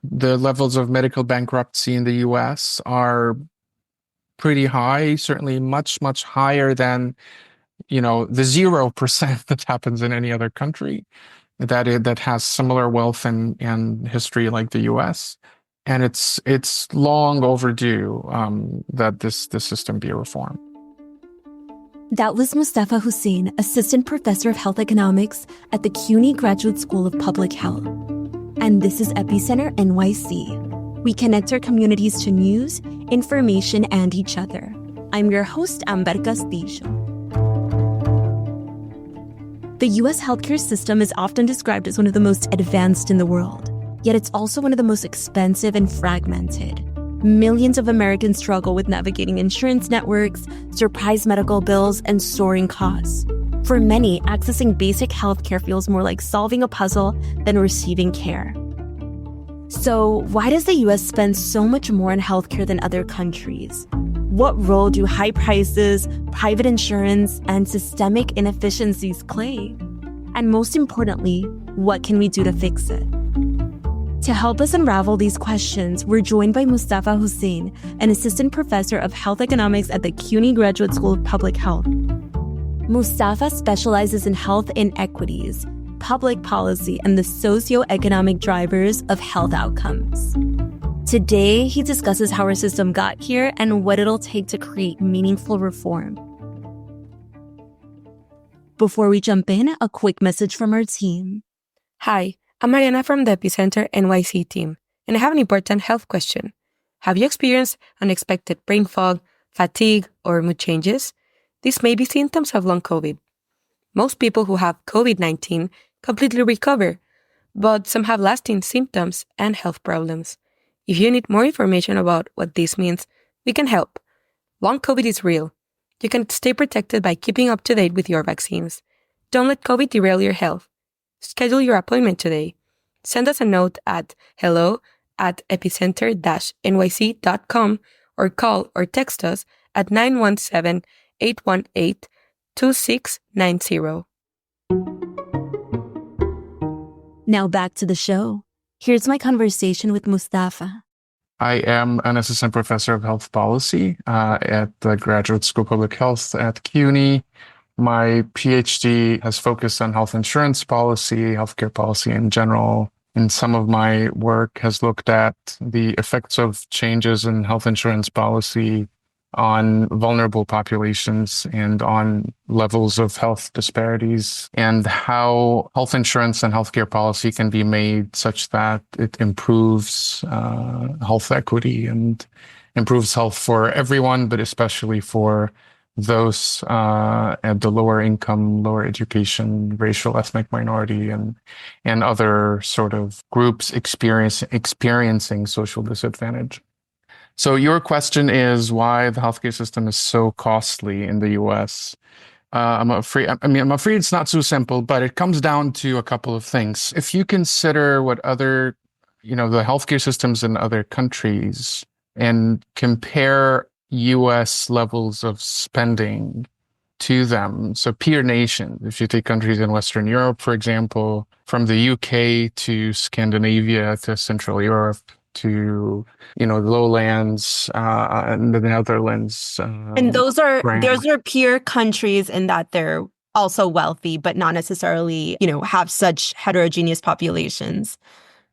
The levels of medical bankruptcy in the US are pretty high, certainly much, much higher than, the 0% that happens in any other country that has similar wealth and history like the US. And it's long overdue that this system be reformed. That was Mustafa Hussein, Assistant Professor of Health Economics at the CUNY Graduate School of Public Health. And this is Epicenter NYC. We connect our communities to news, information, and each other. I'm your host, Amber Castillo. The U.S. healthcare system is often described as one of the most advanced in the world, yet it's also one of the most expensive and fragmented. Millions of Americans struggle with navigating insurance networks, surprise medical bills, and soaring costs. For many, accessing basic healthcare feels more like solving a puzzle than receiving care. So, why does the U.S. spend so much more on healthcare than other countries? What role do high prices, private insurance, and systemic inefficiencies play? And most importantly, what can we do to fix it? To help us unravel these questions, we're joined by Mustafa Hussein, an assistant professor of health economics at the CUNY Graduate School of Public Health. Mustafa specializes in health inequities, public policy, and the socio-economic drivers of health outcomes. Today, he discusses how our system got here and what it'll take to create meaningful reform. Before we jump in, a quick message from our team. Hi, I'm Mariana from the Epicenter NYC team, and I have an important health question. Have you experienced unexpected brain fog, fatigue, or mood changes? These may be symptoms of long COVID. Most people who have COVID-19 completely recover, but some have lasting symptoms and health problems. If you need more information about what this means, we can help. Long COVID is real. You can stay protected by keeping up to date with your vaccines. Don't let COVID derail your health. Schedule your appointment today. Send us a note at hello@epicenter-nyc.com or call or text us at 917-818-2690. Now back to the show. Here's my conversation with Mustafa. I am an assistant professor of health policy at the Graduate School of Public Health at CUNY. My PhD has focused on health insurance policy, healthcare policy in general. And some of my work has looked at the effects of changes in health insurance policy on vulnerable populations and on levels of health disparities, and how health insurance and healthcare policy can be made such that it improves health equity and improves health for everyone, but especially for those at the lower income, lower education, racial, ethnic minority, and other sort of groups experiencing social disadvantage. So your question is why the healthcare system is so costly in the US. I'm afraid it's not so simple, but it comes down to a couple of things. If you consider what other, the healthcare systems in other countries and compare US levels of spending to them, so peer nations, if you take countries in Western Europe, for example, from the UK to Scandinavia to Central Europe, to the lowlands and the Netherlands. And those are peer countries in that they're also wealthy, but not necessarily, have such heterogeneous populations.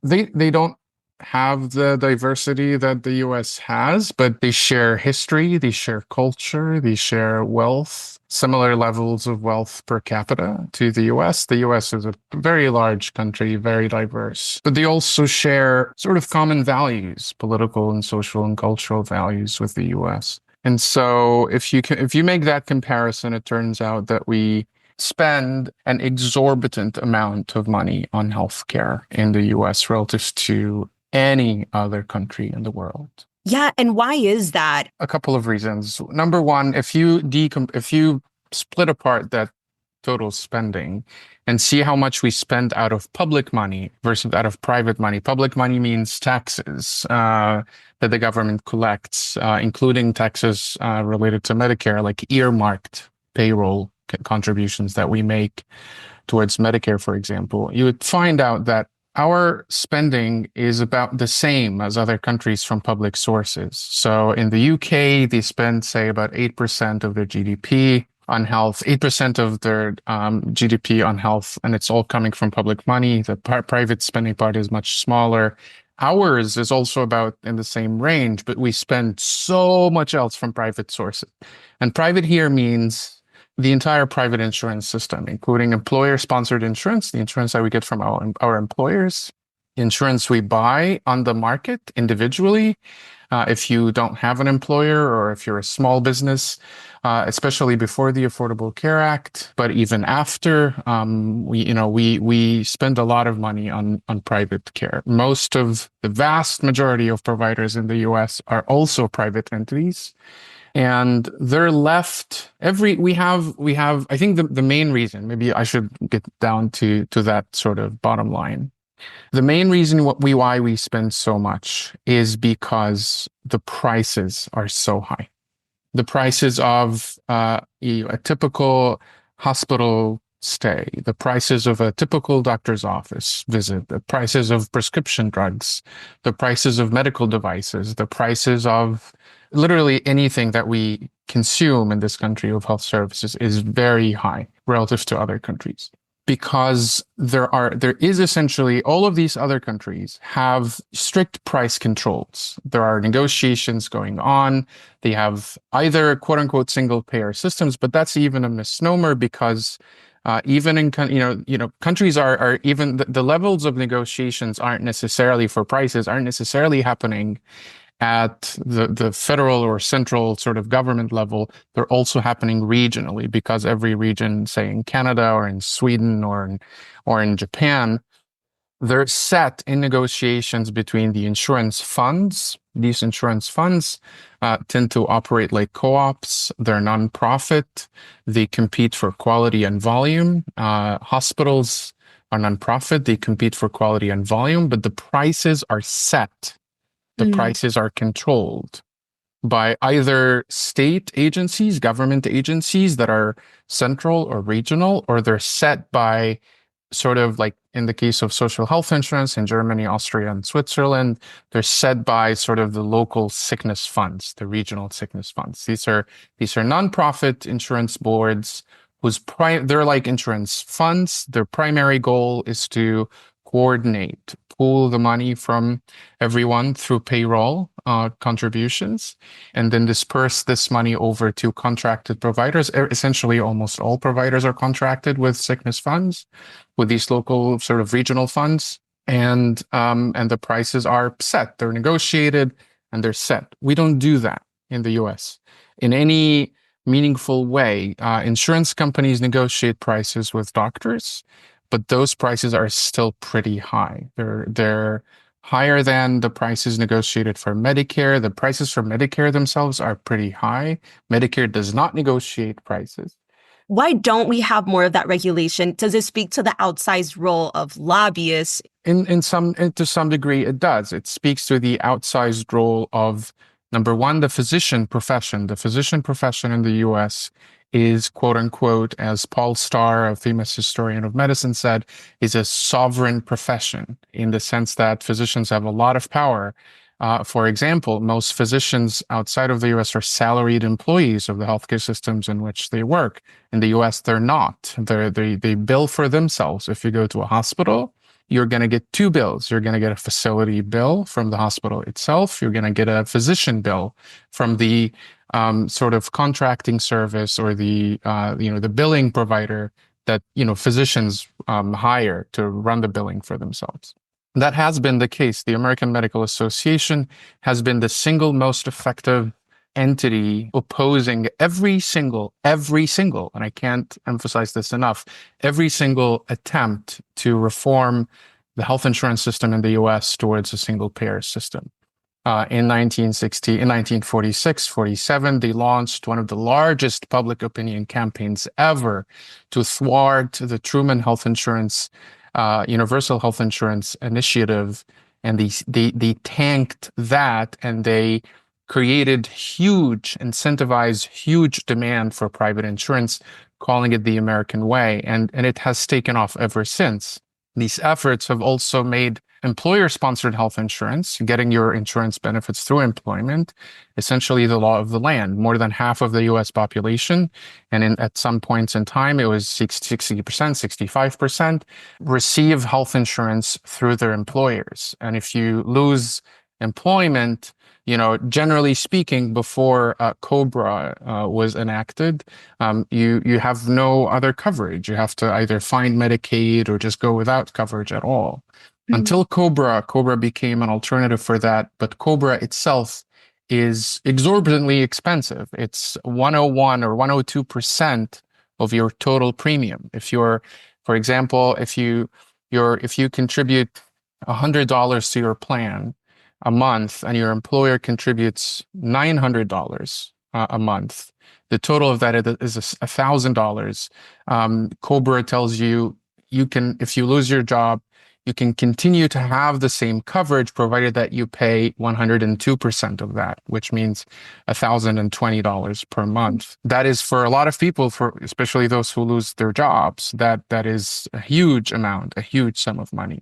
They don't have the diversity that the US has, but they share history, they share culture, they share wealth, similar levels of wealth per capita to the US. The US is a very large country, very diverse, but they also share sort of common values, political and social and cultural values with the US. And so if you make that comparison, it turns out that we spend an exorbitant amount of money on healthcare in the US relative to any other country in the world. Yeah, and why is that? A couple of reasons. Number one, if you split apart that total spending and see how much we spend out of public money versus out of private money. Public money means taxes that the government collects, including taxes related to Medicare, like earmarked payroll contributions that we make towards Medicare, for example. You would find out that our spending is about the same as other countries from public sources. So in the UK, they spend, say, about 8% of their GDP on health, 8% of their GDP on health, and it's all coming from public money. The private spending part is much smaller. Ours is also about in the same range, but we spend so much else from private sources. And private here means the entire private insurance system, including employer-sponsored insurance, the insurance that we get from our employers, insurance we buy on the market individually, if you don't have an employer or if you're a small business, especially before the Affordable Care Act, but even after, we spend a lot of money on private care. Most of the vast majority of providers in the US are also private entities. And they're left we have, I think the main reason, maybe I should get down to that sort of bottom line. The main reason why we spend so much is because the prices are so high. The prices of a typical hospital stay, the prices of a typical doctor's office visit, the prices of prescription drugs, the prices of medical devices, the prices of literally anything that we consume in this country of health services is very high relative to other countries. Because there is essentially all of these other countries have strict price controls. There are negotiations going on. They have either quote unquote single payer systems, but that's even a misnomer because even in countries are even the levels of negotiations aren't necessarily for prices aren't necessarily happening at the federal or central sort of government level. They're also happening regionally because every region, say in Canada or in Sweden or in Japan, they're set in negotiations between the insurance funds. These insurance funds tend to operate like co-ops. They're nonprofit. They compete for quality and volume. Hospitals are nonprofit. They compete for quality and volume, but the prices are set. The prices are controlled by either state agencies, government agencies that are central or regional, or they're set by sort of like in the case of social health insurance in Germany, Austria, and Switzerland, they're set by sort of the local sickness funds, the regional sickness funds. These are nonprofit insurance boards whose they're like insurance funds. Their primary goal is to coordinate, pool the money from everyone through payroll contributions, and then disperse this money over to contracted providers. Essentially, almost all providers are contracted with sickness funds, with these local sort of regional funds, and the prices are set. They're negotiated and they're set. We don't do that in the US in any meaningful way. Insurance companies negotiate prices with doctors, but those prices are still pretty high. They're higher than the prices negotiated for Medicare. The prices for Medicare themselves are pretty high. Medicare does not negotiate prices. Why don't we have more of that regulation? Does it speak to the outsized role of lobbyists? To some degree, it does. It speaks to the outsized role of, number one, the physician profession. The physician profession in the US is, quote unquote, as Paul Starr, a famous historian of medicine, said, is a sovereign profession in the sense that physicians have a lot of power. For example, most physicians outside of the US are salaried employees of the healthcare systems in which they work. In the US, they're not. They bill for themselves. If you go to a hospital, you're going to get two bills. You're going to get a facility bill from the hospital itself. You're going to get a physician bill from the sort of contracting service or the billing provider that physicians hire to run the billing for themselves. That has been the case. The American Medical Association has been the single most effective entity opposing every single, and I can't emphasize this enough, every single attempt to reform the health insurance system in the US towards a single payer system. In 1946, 47, they launched one of the largest public opinion campaigns ever to thwart the Truman Health Insurance, Universal Health Insurance Initiative. And they tanked that, and they created incentivized huge demand for private insurance, calling it the American way. And it has taken off ever since. These efforts have also made employer-sponsored health insurance, getting your insurance benefits through employment, essentially the law of the land. More than half of the US population, and at some points in time, it was 60%, 65%, receive health insurance through their employers. And if you lose employment, generally speaking, before COBRA was enacted, you have no other coverage. You have to either find Medicaid or just go without coverage at all. Until COBRA became an alternative for that, but COBRA itself is exorbitantly expensive. It's 101 or 102% of your total premium. For example, if you contribute $100 to your plan a month and your employer contributes $900 a month, the total of that is $1,000. COBRA tells you can, if you lose your job, you can continue to have the same coverage provided that you pay 102% of that, which means $1,020 per month. That is, for a lot of people, especially those who lose their jobs, that is a huge amount, a huge sum of money.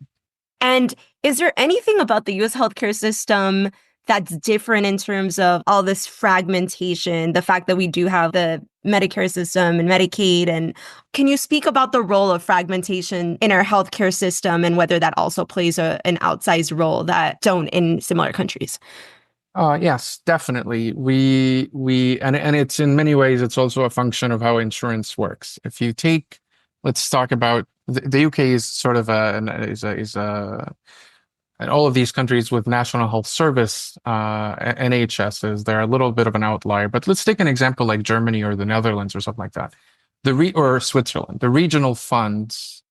And is there anything about the US healthcare system that's different in terms of all this fragmentation, the fact that we do have the Medicare system and Medicaid? And can you speak about the role of fragmentation in our healthcare system and whether that also plays an outsized role that don't in similar countries? Yes, definitely. And it's in many ways, it's also a function of how insurance works. If you take, let's talk about the UK is sort of and all of these countries with National Health Service, NHSs, they're a little bit of an outlier. But let's take an example like Germany or the Netherlands or something like that, or Switzerland. The regional funds,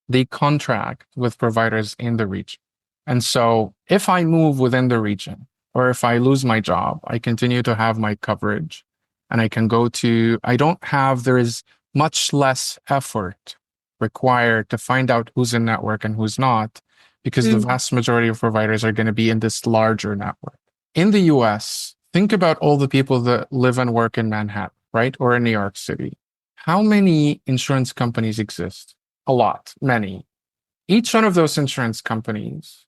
they contract with providers in the region. And so if I move within the region, or if I lose my job, I continue to have my coverage, and I can there is much less effort required to find out who's in network and who's not, because the vast majority of providers are going to be in this larger network. In the US, think about all the people that live and work in Manhattan, right? Or in New York City. How many insurance companies exist? A lot, many. Each one of those insurance companies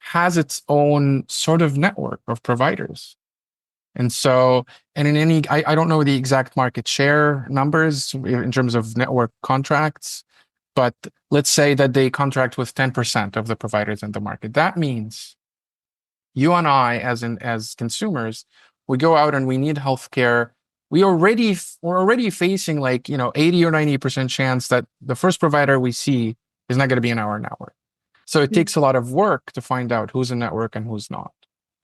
has its own sort of network of providers. And so, and I don't know the exact market share numbers in terms of network contracts, but let's say that they contract with 10% of the providers in the market. That means you and I, as consumers, we go out and we need healthcare. We're already facing 80 or 90% chance that the first provider we see is not going to be in our network. So it takes a lot of work to find out who's in network and who's not.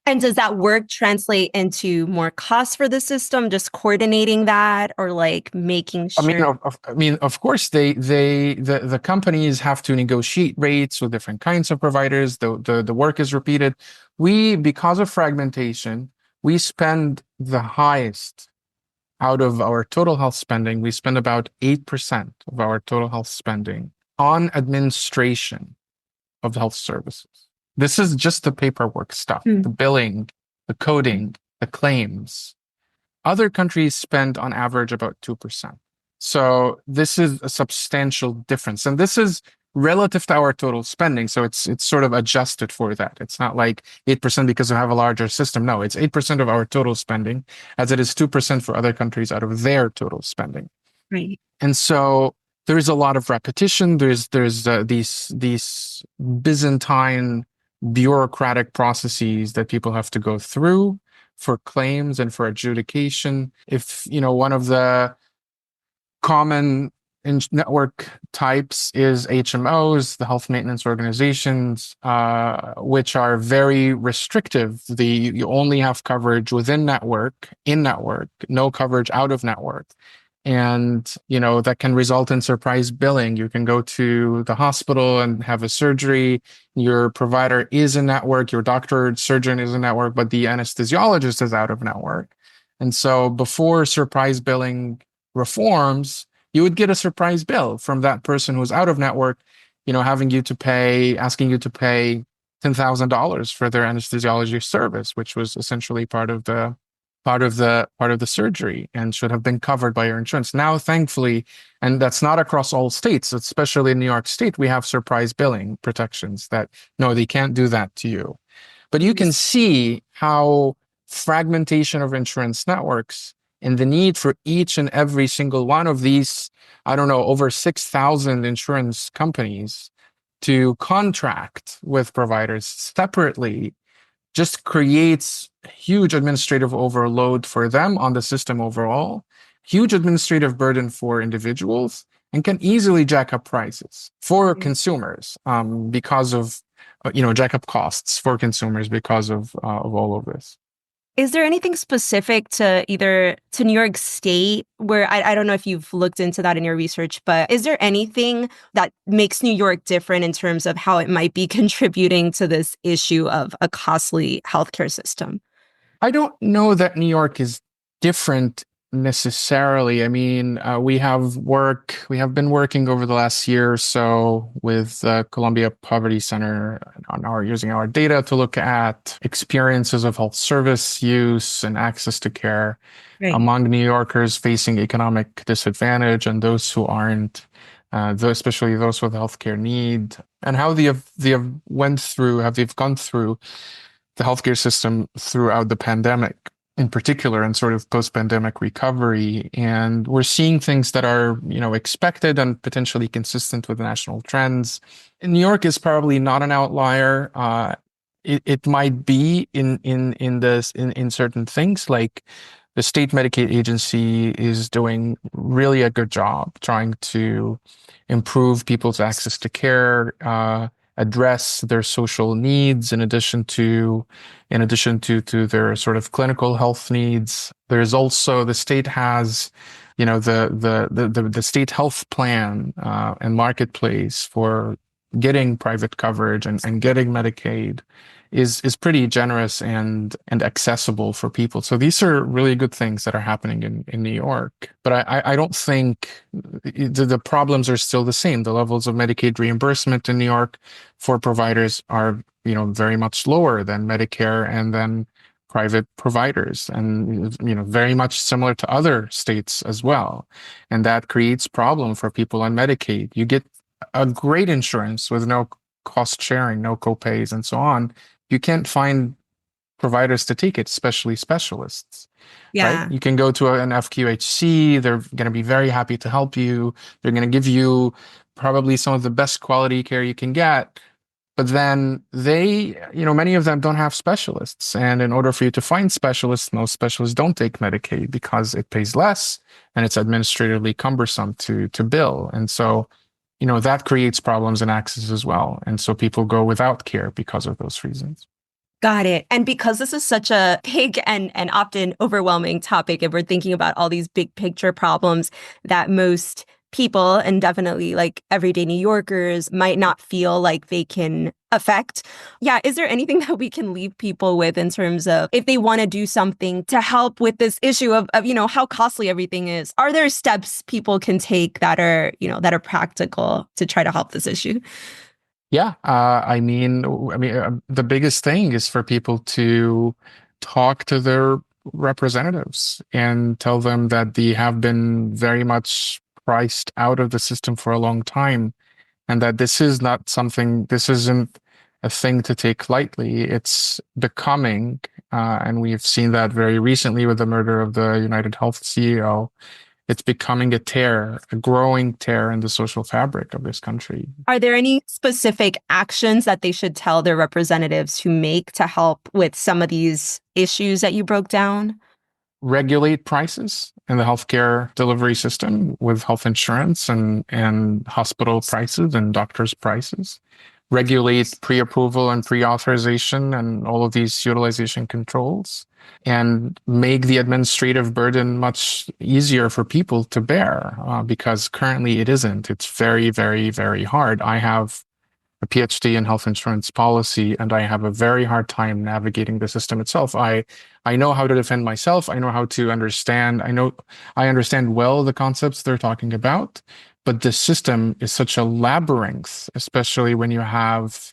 And does that work translate into more costs for the system, just coordinating that, or making sure? Of course, the companies have to negotiate rates with different kinds of providers. The work is repeated. Because of fragmentation, we spend the highest out of our total health spending. We spend about 8% of our total health spending on administration of health services. This is just the paperwork stuff, the billing, the coding, the claims. Other countries spend on average about 2%. So this is a substantial difference. And this is relative to our total spending. So it's sort of adjusted for that. It's not like 8% because we have a larger system. No, it's 8% of our total spending, as it is 2% for other countries out of their total spending. Right. And so there is a lot of repetition. There's these Byzantine bureaucratic processes that people have to go through for claims and for adjudication. If, one of the common network types is HMOs, the health maintenance organizations, which are very restrictive. You only have coverage within network, in network, no coverage out of network. And, that can result in surprise billing. You can go to the hospital and have a surgery. Your provider is in network, your doctor or surgeon is in network, but the anesthesiologist is out of network. And so before surprise billing reforms, you would get a surprise bill from that person who's out of network, asking you to pay $10,000 for their anesthesiology service, which was essentially part of the part of the surgery and should have been covered by your insurance. Now, thankfully, and that's not across all states, especially in New York State, we have surprise billing protections that no, they can't do that to you. But you can see how fragmentation of insurance networks and the need for each and every single one of these, I don't know, over 6,000 insurance companies to contract with providers separately just creates huge administrative overload for them on the system overall, huge administrative burden for individuals, and can easily jack up prices for consumers because of, jack up costs for consumers because of all of this. Is there anything specific to either to New York State where I don't know if you've looked into that in your research, but is there anything that makes New York different in terms of how it might be contributing to this issue of a costly healthcare system? I don't know that New York is different necessarily. I mean, we have been working over the last year or so with Columbia Poverty Center using our data to look at experiences of health service use and access to care among New Yorkers facing economic disadvantage and those who aren't, especially those with healthcare need, and how they've gone through the healthcare system throughout the pandemic, in particular, and sort of post-pandemic recovery. And we're seeing things that are, expected and potentially consistent with national trends. And New York is probably not an outlier. It might be in certain things, like the state Medicaid agency is doing really a good job trying to improve people's access to care, address their social needs in addition to their sort of clinical health needs. There's also the state has, the state health plan and marketplace for getting private coverage and getting Medicaid is pretty generous and accessible for people. So these are really good things that are happening in New York. But I don't think the problems are still the same. The levels of Medicaid reimbursement in New York for providers are, very much lower than Medicare and then private providers, and very much similar to other states as well. And that creates problem for people on Medicaid. You get a great insurance with no cost sharing, no copays, and so on. You can't find providers to take it, especially specialists. Yeah. Right? You can go to an FQHC. They're going to be very happy to help you. They're going to give you probably some of the best quality care you can get. But then many of them don't have specialists. And in order for you to find specialists, most specialists don't take Medicaid because it pays less and it's administratively cumbersome to bill. And so, that creates problems in access as well. And so people go without care because of those reasons. Got it. And because this is such a big and often overwhelming topic, and we're thinking about all these big picture problems that most people, and definitely like everyday New Yorkers, might not feel like they can affect. Yeah. Is there anything that we can leave people with in terms of if they want to do something to help with this issue of how costly everything is? Are there steps people can take that are practical to try to help this issue? Yeah. The biggest thing is for people to talk to their representatives and tell them that they have been very much priced out of the system for a long time, and that this isn't a thing to take lightly. It's becoming, and we've seen that very recently with the murder of the United Health CEO, it's becoming a growing tear in the social fabric of this country. Are there any specific actions that they should tell their representatives to make to help with some of these issues that you broke down? Regulate prices in the healthcare delivery system with health insurance and hospital prices and doctors' prices. Regulate pre-approval and pre-authorization and all of these utilization controls, and make the administrative burden much easier for people to bear, because currently it isn't. It's very, very, very hard. I have a PhD in health insurance policy, and I have a very hard time navigating the system itself. I know how to defend myself. I know how to understand. I understand well the concepts they're talking about, but the system is such a labyrinth, especially when you have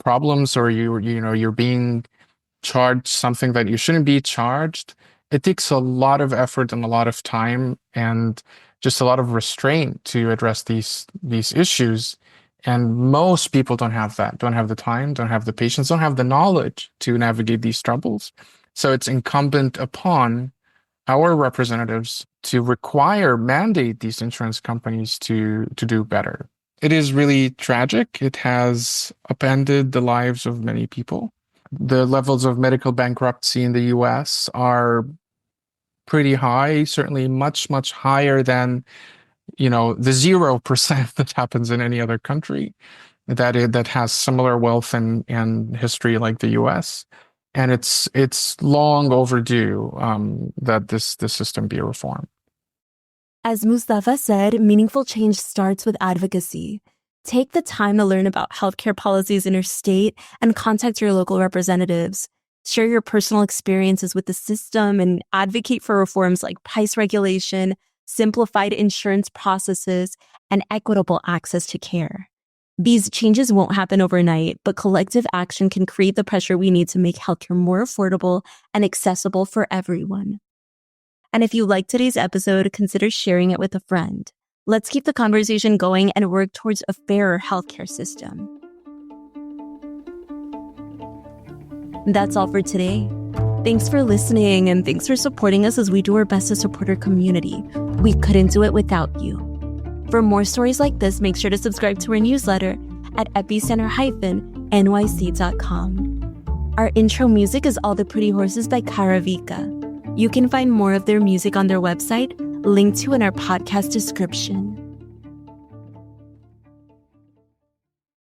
problems or you're being charged something that you shouldn't be charged, It takes a lot of effort and a lot of time and just a lot of restraint to address these issues. And most people don't have that, don't have the time, don't have the patience, don't have the knowledge to navigate these troubles. So it's incumbent upon our representatives to mandate these insurance companies to do better. It is really tragic. It has upended the lives of many people. The levels of medical bankruptcy in the US are pretty high, certainly much, much higher than, the 0% that happens in any other country that has similar wealth and history like the US. And it's long overdue that this system be reformed. As Mustafa said, meaningful change starts with advocacy. Take the time to learn about healthcare policies in your state and contact your local representatives. Share your personal experiences with the system and advocate for reforms like price regulation, simplified insurance processes, and equitable access to care. These changes won't happen overnight, but collective action can create the pressure we need to make healthcare more affordable and accessible for everyone. And if you liked today's episode, consider sharing it with a friend. Let's keep the conversation going and work towards a fairer healthcare system. That's all for today. Thanks for listening and thanks for supporting us as we do our best to support our community. We couldn't do it without you. For more stories like this, make sure to subscribe to our newsletter at epicenter-nyc.com. Our intro music is All the Pretty Horses by Karavika. You can find more of their music on their website, linked to in our podcast description.